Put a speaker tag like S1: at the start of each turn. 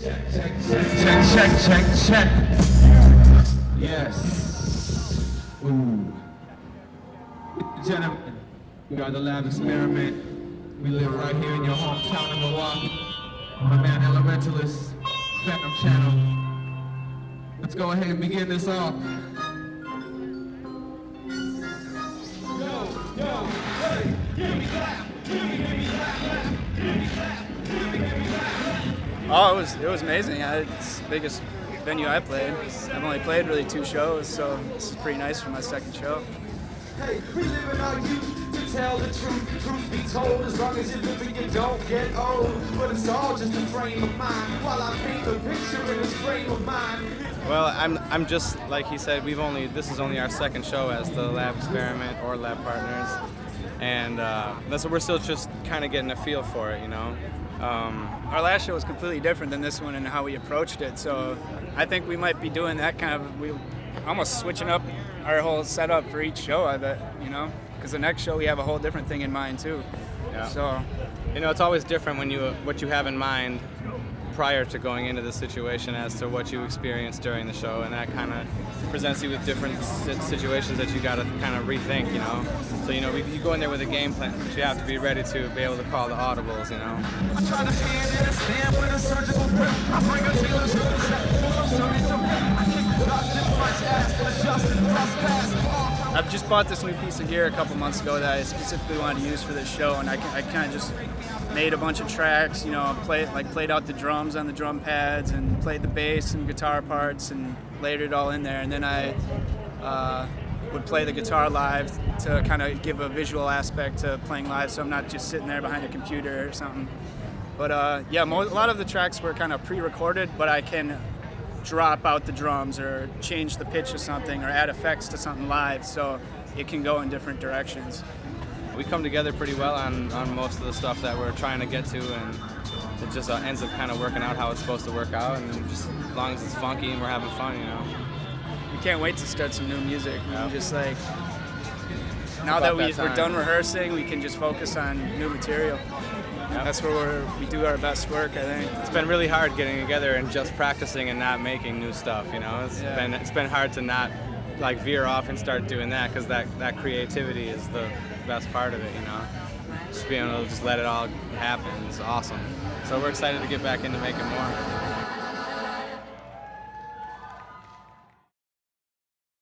S1: Check. Yes. Ooh. Gentlemen, we are the Lab Experiment. We live right here in your hometown of Milwaukee. My man Elementalist, Phantom Channel. Let's go ahead and begin this off. Yo, hey, give me clap, give me clap.
S2: Oh, it was amazing. It's the biggest venue I played. I've only played really 2 shows, so this is pretty nice for my second show.
S1: Hey, we living our youth to tell the truth be told, as long as you're living you don't get old. But it's all just a frame of mind, while I paint the picture in this frame of mind.
S3: Well, I'm just, like he said, this is only our second show as the Lab Experiment or Lab Partners. And that's what we're still just kind of getting a feel for it, you know.
S2: Our last show was completely different than this one and how we approached it, so I think we might be doing that kind of, we almost switching up our whole setup for each show, I bet, you know, because the next show we have a whole different thing in mind too.
S3: Yeah.
S2: So,
S3: you know, it's always different when what you have in mind prior to going into the situation as to what you experience during the show, and that kind of presents you with different situations that you got to kind of rethink, you know. So, you know, you go in there with a game plan, but you have to be ready to be able to call the audibles, you know.
S2: I've just bought this new piece of gear a couple months ago that I specifically wanted to use for this show, and I kind of just made a bunch of tracks, you know, played out the drums on the drum pads and played the bass and guitar parts and layered it all in there, and then I would play the guitar live to kind of give a visual aspect to playing live, so I'm not just sitting there behind a computer or something. But yeah, a lot of the tracks were kind of pre-recorded, but I can drop out the drums or change the pitch of something or add effects to something live, so it can go in different directions.
S3: We come together pretty well on most of the stuff that we're trying to get to, and it just ends up kind of working out how it's supposed to work out, and just as long as it's funky and we're having fun, you know.
S2: We can't wait to start some new music. Yeah. Just like, now that we're done rehearsing, we can just focus on new material. Yeah. That's where we do our best work, I think.
S3: It's been really hard getting together and just practicing and not making new stuff, you know. It's been hard to not like veer off and start doing that, because that creativity is the best part of it, you know. Just being able to just let it all happen is awesome. So we're excited to get back into making more.